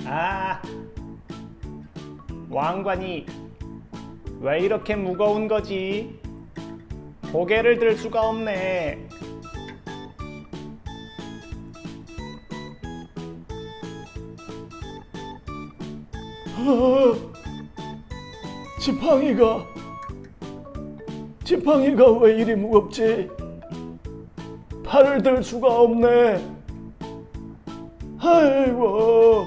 아, 왕관이 왜 이렇게 무거운 거지? 고개를 들 수가 없네. 지팡이가 왜 이리 무겁지? 팔을 들 수가 없네. 아이고.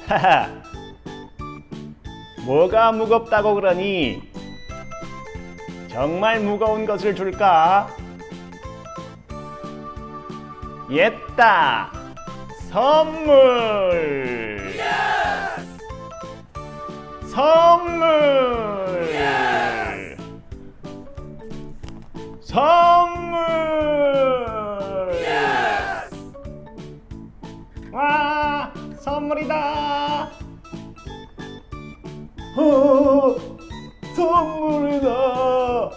하하, 뭐가 무겁다고 그러니? 정말 무거운 것을 줄까? 옛다! 선물! 선물! 선물! 와! 선물이다! 선물이다.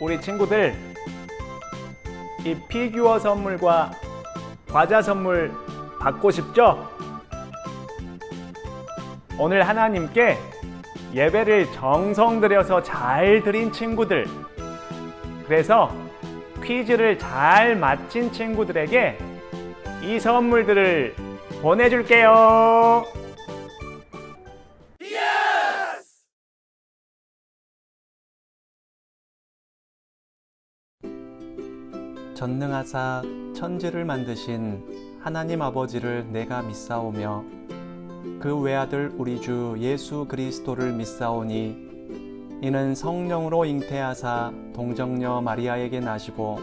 우리 친구들, 이 피규어 선물과 과자 선물 받고 싶죠? 오늘 하나님께 예배를 정성 들여서 잘 드린 친구들, 그래서 퀴즈를 잘 마친 친구들에게 이 선물들을 보내줄게요. 전능하사 천지를 만드신 하나님 아버지를 내가 믿사오며 그 외아들 우리 주 예수 그리스도를 믿사오니 이는 성령으로 잉태하사 동정녀 마리아에게 나시고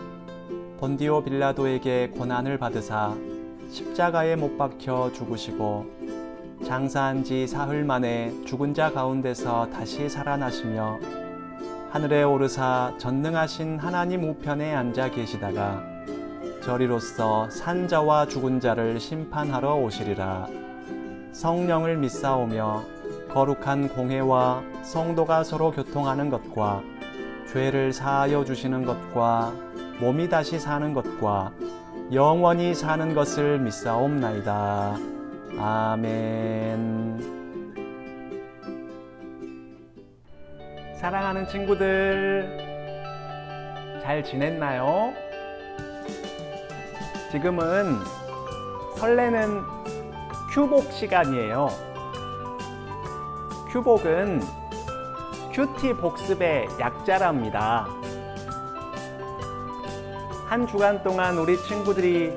본디오 빌라도에게 고난을 받으사 십자가에 못 박혀 죽으시고 장사한 지 사흘 만에 죽은 자 가운데서 다시 살아나시며 하늘에 오르사 전능하신 하나님 우편에 앉아 계시다가 저리로서 산 자와 죽은 자를 심판하러 오시리라. 성령을 믿사오며 거룩한 공회와 성도가 서로 교통하는 것과 죄를 사하여 주시는 것과 몸이 다시 사는 것과 영원히 사는 것을 믿사옵나이다. 아멘. 사랑하는 친구들, 잘 지냈나요? 지금은 설레는 큐복 시간이에요. 큐복은 큐티 복습의 약자랍니다. 한 주간 동안 우리 친구들이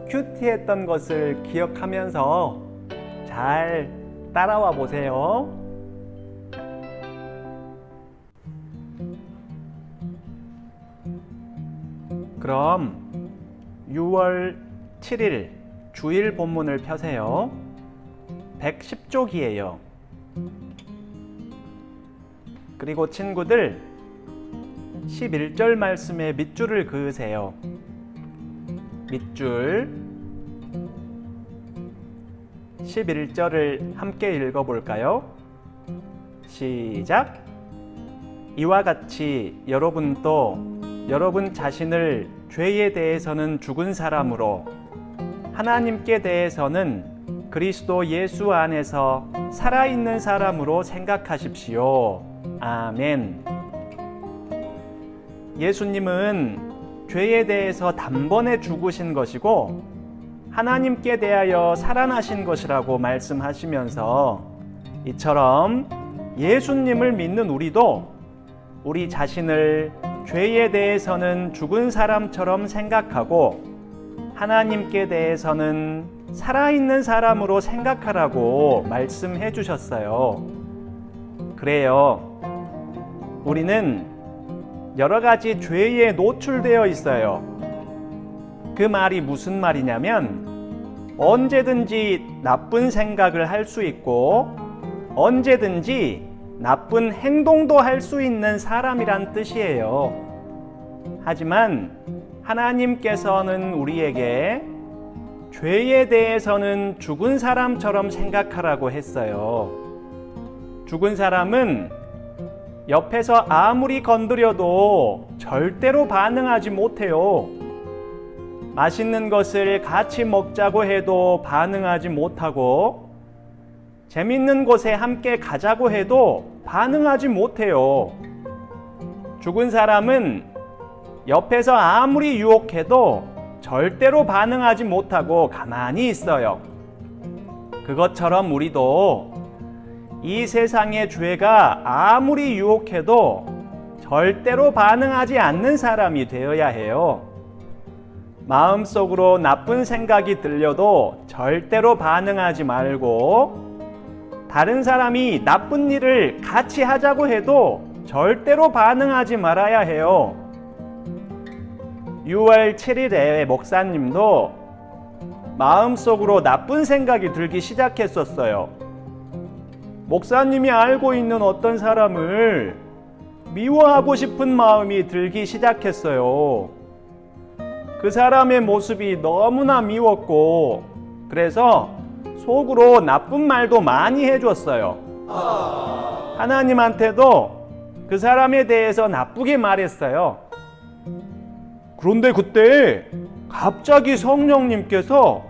큐티했던 것을 기억하면서 잘 따라와 보세요. 그럼 6월 7일 주일 본문을 펴세요. 110쪽이에요. 그리고 친구들 11절 말씀에 밑줄을 그으세요. 밑줄 11절을 함께 읽어볼까요? 시작! 이와 같이 여러분도 여러분 자신을 죄에 대해서는 죽은 사람으로 하나님께 대해서는 그리스도 예수 안에서 살아있는 사람으로 생각하십시오. 아멘. 예수님은 죄에 대해서 단번에 죽으신 것이고 하나님께 대하여 살아나신 것이라고 말씀하시면서 이처럼 예수님을 믿는 우리도 우리 자신을 죄에 대해서는 죽은 사람처럼 생각하고 하나님께 대해서는 살아있는 사람으로 생각하라고 말씀해 주셨어요. 그래요. 우리는 여러 가지 죄에 노출되어 있어요. 그 말이 무슨 말이냐면 언제든지 나쁜 생각을 할 수 있고 언제든지 나쁜 행동도 할 수 있는 사람이란 뜻이에요. 하지만 하나님께서는 우리에게 죄에 대해서는 죽은 사람처럼 생각하라고 했어요. 죽은 사람은 옆에서 아무리 건드려도 절대로 반응하지 못해요. 맛있는 것을 같이 먹자고 해도 반응하지 못하고, 재밌는 곳에 함께 가자고 해도 반응하지 못해요. 죽은 사람은 옆에서 아무리 유혹해도 절대로 반응하지 못하고 가만히 있어요. 그것처럼 우리도 이 세상의 죄가 아무리 유혹해도 절대로 반응하지 않는 사람이 되어야 해요. 마음속으로 나쁜 생각이 들려도 절대로 반응하지 말고, 다른 사람이 나쁜 일을 같이 하자고 해도 절대로 반응하지 말아야 해요. 6월 7일에 목사님도 마음속으로 나쁜 생각이 들기 시작했었어요. 목사님이 알고 있는 어떤 사람을 미워하고 싶은 마음이 들기 시작했어요. 그 사람의 모습이 너무나 미웠고, 그래서 속으로 나쁜 말도 많이 해줬어요. 하나님한테도 그 사람에 대해서 나쁘게 말했어요. 그런데 그때 갑자기 성령님께서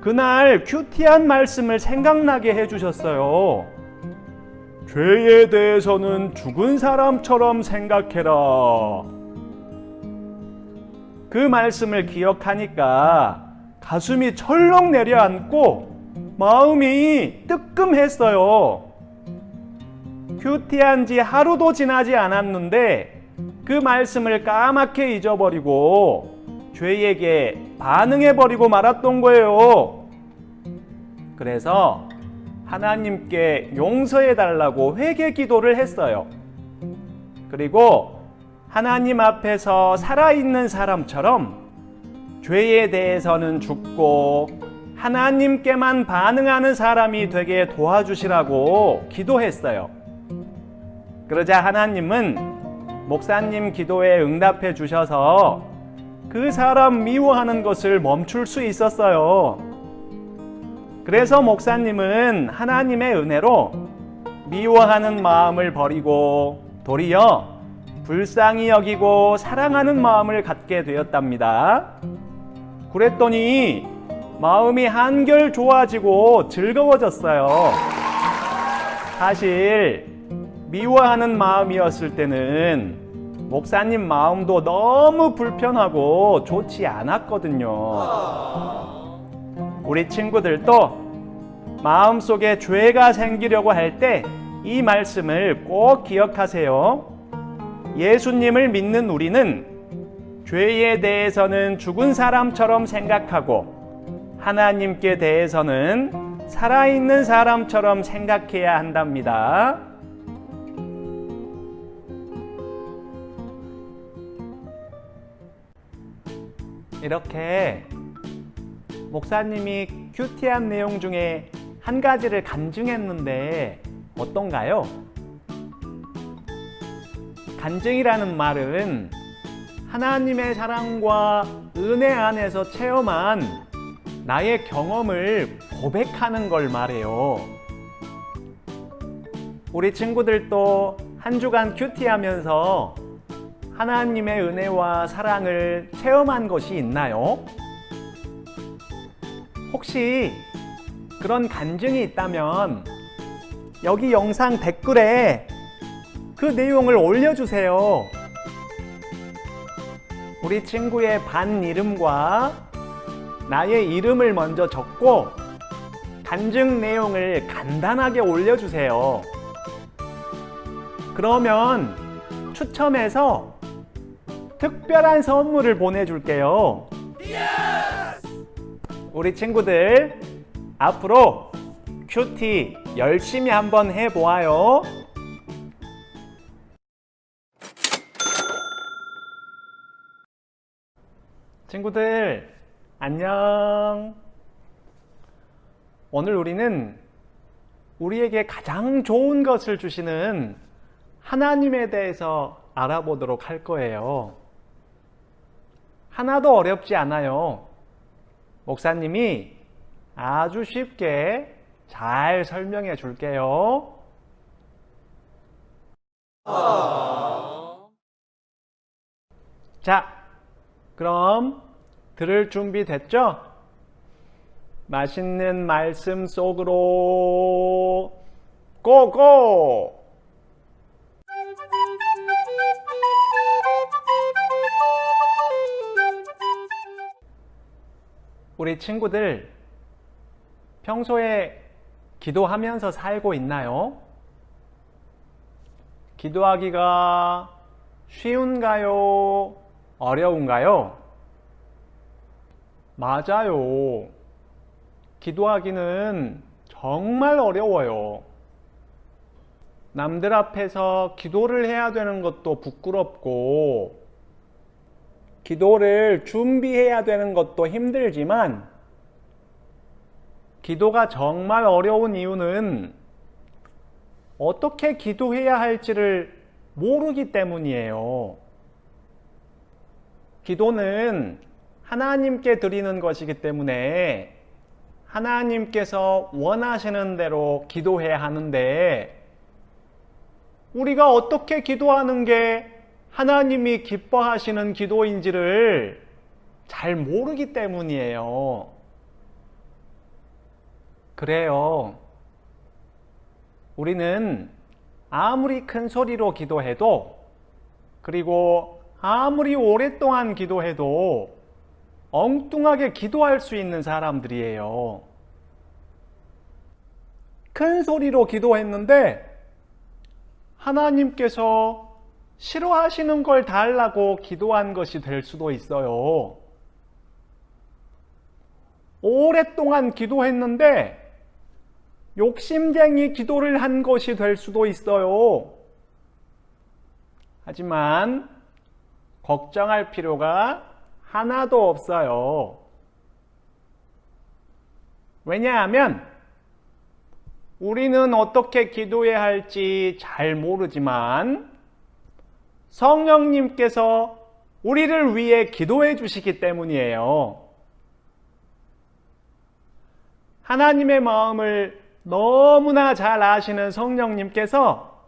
그날 큐티한 말씀을 생각나게 해주셨어요. 죄에 대해서는 죽은 사람처럼 생각해라. 그 말씀을 기억하니까 가슴이 철렁 내려앉고 마음이 뜨끔했어요. 큐티한 지 하루도 지나지 않았는데 그 말씀을 까맣게 잊어버리고 죄에게 반응해버리고 말았던 거예요. 그래서 하나님께 용서해달라고 회개 기도를 했어요. 그리고 하나님 앞에서 살아있는 사람처럼 죄에 대해서는 죽고 하나님께만 반응하는 사람이 되게 도와주시라고 기도했어요. 그러자 하나님은 목사님 기도에 응답해 주셔서 그 사람 미워하는 것을 멈출 수 있었어요. 그래서 목사님은 하나님의 은혜로 미워하는 마음을 버리고 도리어 불쌍히 여기고 사랑하는 마음을 갖게 되었답니다. 그랬더니 마음이 한결 좋아지고 즐거워졌어요. 사실 미워하는 마음이었을 때는 목사님 마음도 너무 불편하고 좋지 않았거든요. 우리 친구들도 마음속에 죄가 생기려고 할 때 이 말씀을 꼭 기억하세요. 예수님을 믿는 우리는 죄에 대해서는 죽은 사람처럼 생각하고 하나님께 대해서는 살아있는 사람처럼 생각해야 한답니다. 이렇게 목사님이 큐티한 내용 중에 한 가지를 간증했는데 어떤가요? 간증이라는 말은 하나님의 사랑과 은혜 안에서 체험한 나의 경험을 고백하는 걸 말해요. 우리 친구들도 한 주간 큐티하면서 하나님의 은혜와 사랑을 체험한 것이 있나요? 혹시 그런 간증이 있다면 여기 영상 댓글에 그 내용을 올려주세요. 우리 친구의 반 이름과 나의 이름을 먼저 적고 간증 내용을 간단하게 올려주세요. 그러면 추첨해서 특별한 선물을 보내줄게요. 우리 친구들 앞으로 큐티 열심히 한번 해보아요. 친구들 안녕. 오늘 우리는 우리에게 가장 좋은 것을 주시는 하나님에 대해서 알아보도록 할 거예요. 하나도 어렵지 않아요. 목사님이 아주 쉽게 잘 설명해 줄게요. 자, 그럼 들을 준비 됐죠? 맛있는 말씀 속으로 고고! 우리 친구들 평소에 기도하면서 살고 있나요? 기도하기가 쉬운가요? 어려운가요? 맞아요. 기도하기는 정말 어려워요. 남들 앞에서 기도를 해야 되는 것도 부끄럽고, 기도를 준비해야 되는 것도 힘들지만, 기도가 정말 어려운 이유는 어떻게 기도해야 할지를 모르기 때문이에요. 기도는 하나님께 드리는 것이기 때문에 하나님께서 원하시는 대로 기도해야 하는데, 우리가 어떻게 기도하는 게 하나님이 기뻐하시는 기도인지를 잘 모르기 때문이에요. 그래요. 우리는 아무리 큰 소리로 기도해도, 그리고 아무리 오랫동안 기도해도 엉뚱하게 기도할 수 있는 사람들이에요. 큰 소리로 기도했는데 하나님께서 싫어하시는 걸 달라고 기도한 것이 될 수도 있어요. 오랫동안 기도했는데 욕심쟁이 기도를 한 것이 될 수도 있어요. 하지만 걱정할 필요가 하나도 없어요. 왜냐하면 우리는 어떻게 기도해야 할지 잘 모르지만 성령님께서 우리를 위해 기도해 주시기 때문이에요. 하나님의 마음을 너무나 잘 아시는 성령님께서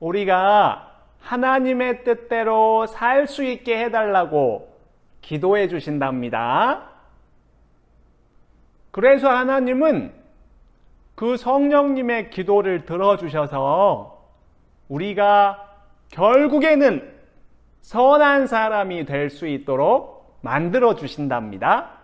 우리가 하나님의 뜻대로 살 수 있게 해달라고 기도해 주신답니다. 그래서 하나님은 그 성령님의 기도를 들어주셔서 우리가 결국에는 선한 사람이 될 수 있도록 만들어 주신답니다.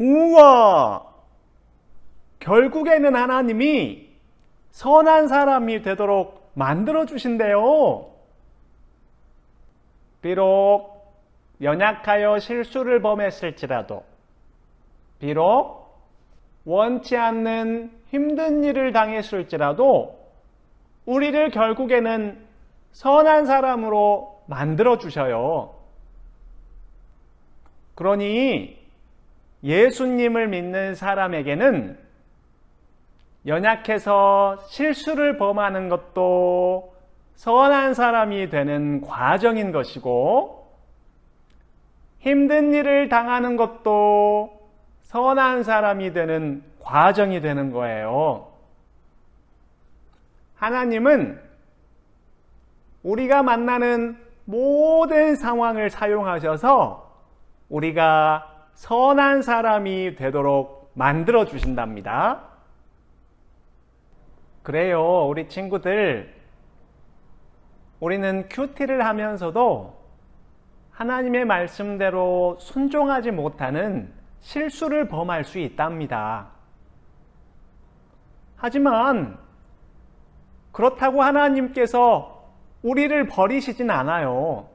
우와! 결국에는 하나님이 선한 사람이 되도록 만들어 주신대요. 비록 연약하여 실수를 범했을지라도, 비록 원치 않는 힘든 일을 당했을지라도 우리를 결국에는 선한 사람으로 만들어 주셔요. 그러니 예수님을 믿는 사람에게는 연약해서 실수를 범하는 것도 선한 사람이 되는 과정인 것이고, 힘든 일을 당하는 것도 선한 사람이 되는 과정이 되는 거예요. 하나님은 우리가 만나는 모든 상황을 사용하셔서 우리가 선한 사람이 되도록 만들어 주신답니다. 그래요, 우리 친구들. 우리는 큐티를 하면서도 하나님의 말씀대로 순종하지 못하는 실수를 범할 수 있답니다. 하지만 그렇다고 하나님께서 우리를 버리시진 않아요.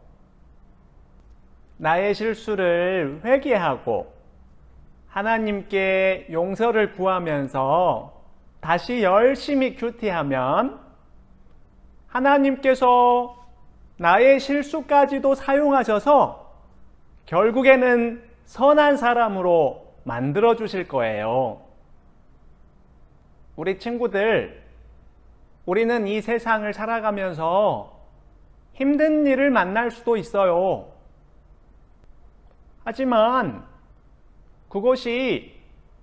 나의 실수를 회개하고 하나님께 용서를 구하면서 다시 열심히 큐티하면 하나님께서 나의 실수까지도 사용하셔서 결국에는 선한 사람으로 만들어 주실 거예요. 우리 친구들, 우리는 이 세상을 살아가면서 힘든 일을 만날 수도 있어요. 하지만 그것이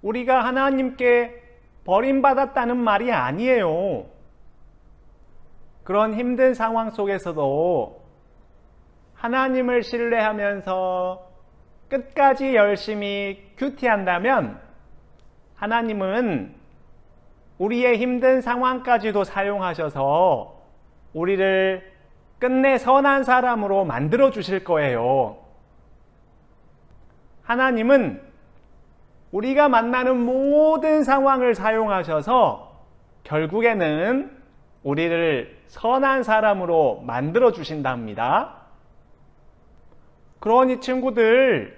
우리가 하나님께 버림받았다는 말이 아니에요. 그런 힘든 상황 속에서도 하나님을 신뢰하면서 끝까지 열심히 큐티한다면 하나님은 우리의 힘든 상황까지도 사용하셔서 우리를 끝내 선한 사람으로 만들어 주실 거예요. 하나님은 우리가 만나는 모든 상황을 사용하셔서 결국에는 우리를 선한 사람으로 만들어 주신답니다. 그러니 친구들,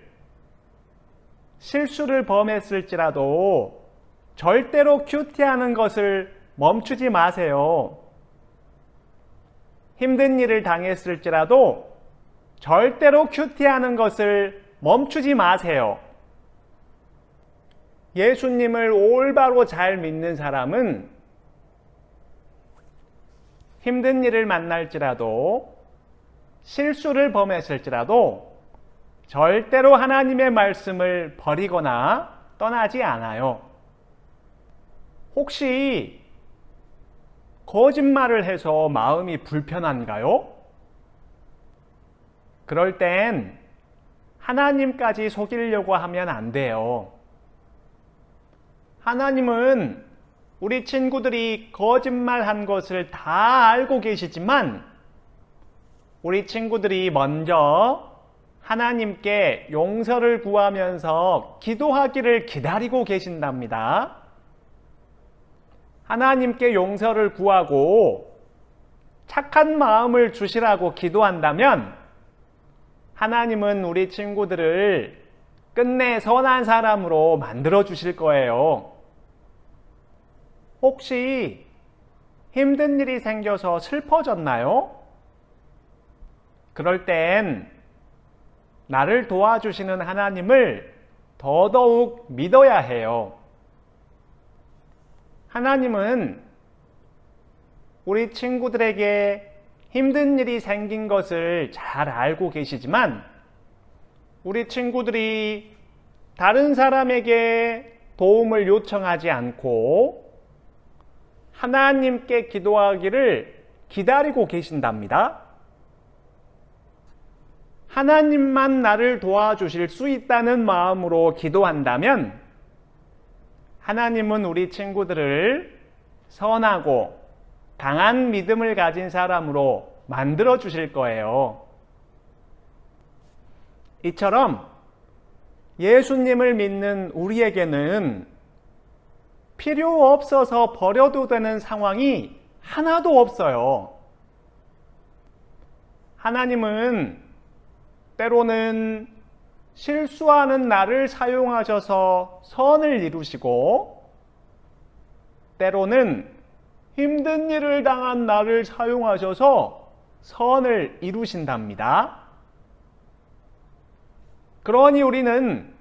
실수를 범했을지라도 절대로 큐티하는 것을 멈추지 마세요. 힘든 일을 당했을지라도 절대로 큐티하는 것을 멈추지 마세요. 예수님을 올바로 잘 믿는 사람은 힘든 일을 만날지라도 실수를 범했을지라도 절대로 하나님의 말씀을 버리거나 떠나지 않아요. 혹시 거짓말을 해서 마음이 불편한가요? 그럴 땐 하나님까지 속이려고 하면 안 돼요. 하나님은 우리 친구들이 거짓말한 것을 다 알고 계시지만 우리 친구들이 먼저 하나님께 용서를 구하면서 기도하기를 기다리고 계신답니다. 하나님께 용서를 구하고 착한 마음을 주시라고 기도한다면 하나님은 우리 친구들을 끝내 선한 사람으로 만들어 주실 거예요. 혹시 힘든 일이 생겨서 슬퍼졌나요? 그럴 땐 나를 도와주시는 하나님을 더더욱 믿어야 해요. 하나님은 우리 친구들에게 힘든 일이 생긴 것을 잘 알고 계시지만 우리 친구들이 다른 사람에게 도움을 요청하지 않고 하나님께 기도하기를 기다리고 계신답니다. 하나님만 나를 도와주실 수 있다는 마음으로 기도한다면 하나님은 우리 친구들을 선하고 강한 믿음을 가진 사람으로 만들어 주실 거예요. 이처럼 예수님을 믿는 우리에게는 필요 없어서 버려도 되는 상황이 하나도 없어요. 하나님은 때로는 실수하는 나를 사용하셔서 선을 이루시고 때로는 힘든 일을 당한 나를 사용하셔서 선을 이루신답니다. 그러니 우리는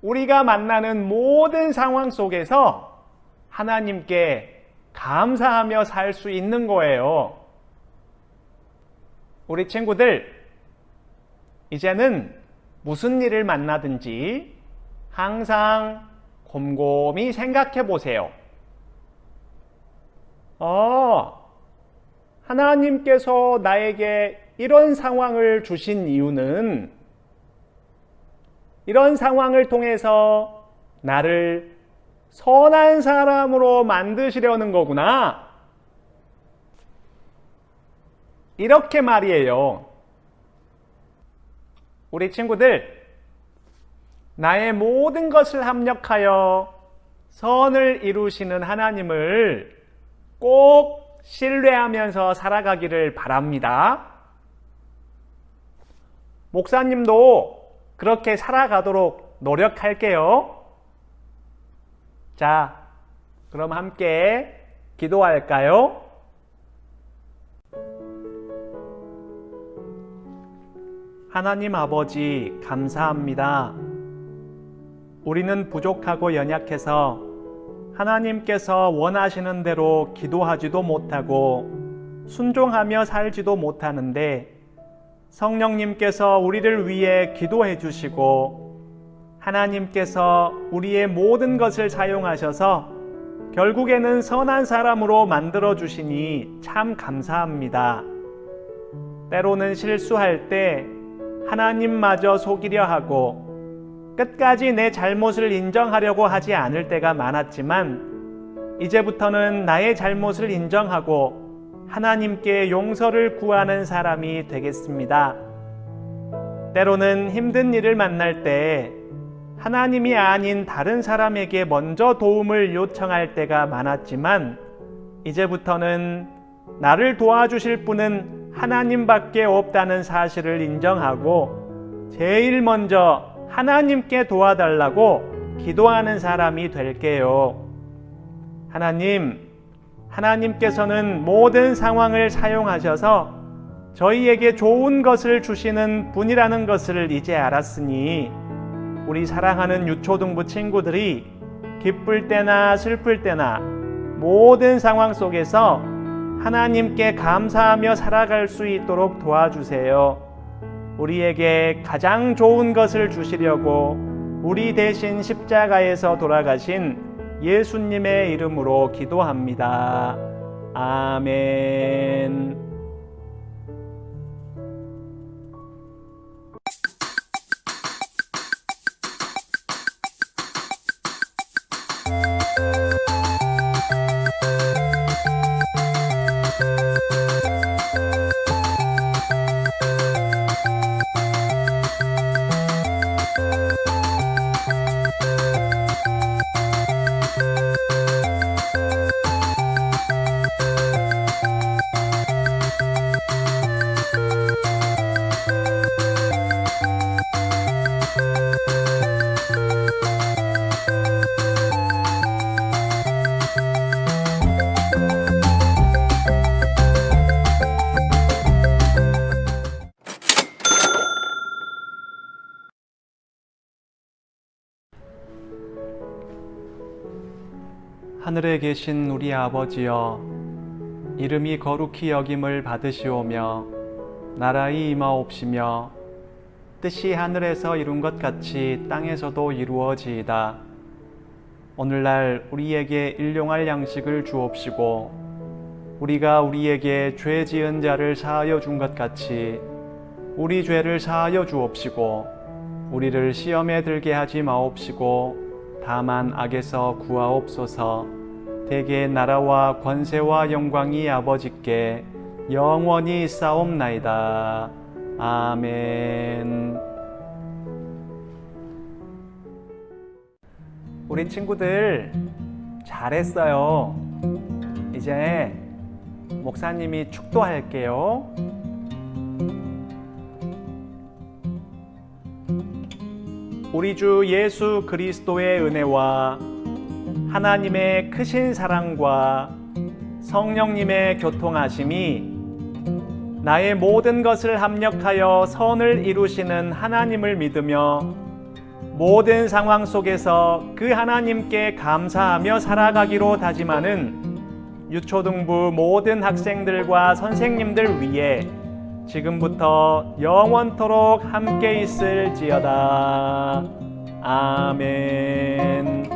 우리가 만나는 모든 상황 속에서 하나님께 감사하며 살 수 있는 거예요. 우리 친구들, 이제는 무슨 일을 만나든지 항상 곰곰이 생각해 보세요. 하나님께서 나에게 이런 상황을 주신 이유는 이런 상황을 통해서 나를 선한 사람으로 만드시려는 거구나. 이렇게 말이에요. 우리 친구들, 나의 모든 것을 합력하여 선을 이루시는 하나님을 꼭 신뢰하면서 살아가기를 바랍니다. 목사님도 그렇게 살아가도록 노력할게요. 자, 그럼 함께 기도할까요? 하나님 아버지, 감사합니다. 우리는 부족하고 연약해서 하나님께서 원하시는 대로 기도하지도 못하고 순종하며 살지도 못하는데 성령님께서 우리를 위해 기도해 주시고 하나님께서 우리의 모든 것을 사용하셔서 결국에는 선한 사람으로 만들어 주시니 참 감사합니다. 때로는 실수할 때 하나님마저 속이려 하고 끝까지 내 잘못을 인정하려고 하지 않을 때가 많았지만 이제부터는 나의 잘못을 인정하고 하나님께 용서를 구하는 사람이 되겠습니다. 때로는 힘든 일을 만날 때 하나님이 아닌 다른 사람에게 먼저 도움을 요청할 때가 많았지만 이제부터는 나를 도와주실 분은 하나님밖에 없다는 사실을 인정하고 제일 먼저 하나님께 도와달라고 기도하는 사람이 될게요. 하나님께서는 모든 상황을 사용하셔서 저희에게 좋은 것을 주시는 분이라는 것을 이제 알았으니 우리 사랑하는 유초등부 친구들이 기쁠 때나 슬플 때나 모든 상황 속에서 하나님께 감사하며 살아갈 수 있도록 도와주세요. 우리에게 가장 좋은 것을 주시려고 우리 대신 십자가에서 돌아가신 예수님의 이름으로 기도합니다. 아멘. 하늘에 계신 우리 아버지여, 이름이 거룩히 여김을 받으시오며 나라의 임하옵시며 뜻이 하늘에서 이룬 것 같이 땅에서도 이루어지이다. 오늘날 우리에게 일용할 양식을 주옵시고 우리가 우리에게 죄 지은 자를 사하여 준 것 같이 우리 죄를 사하여 주옵시고 우리를 시험에 들게 하지 마옵시고 다만 악에서 구하옵소서. 대개 나라와 권세와 영광이 아버지께 영원히 싸움나이다. 아멘. 우리 친구들 잘했어요. 이제 목사님이 축도할게요. 우리 주 예수 그리스도의 은혜와 하나님의 크신 사랑과 성령님의 교통하심이 나의 모든 것을 합력하여 선을 이루시는 하나님을 믿으며 모든 상황 속에서 그 하나님께 감사하며 살아가기로 다짐하는 유초등부 모든 학생들과 선생님들 위해 지금부터 영원토록 함께 있을지어다. 아멘.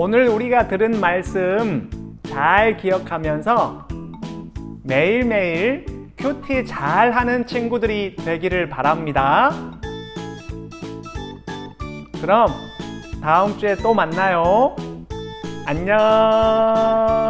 오늘 우리가 들은 말씀 잘 기억하면서 매일매일 큐티 잘하는 친구들이 되기를 바랍니다. 그럼 다음 주에 또 만나요. 안녕.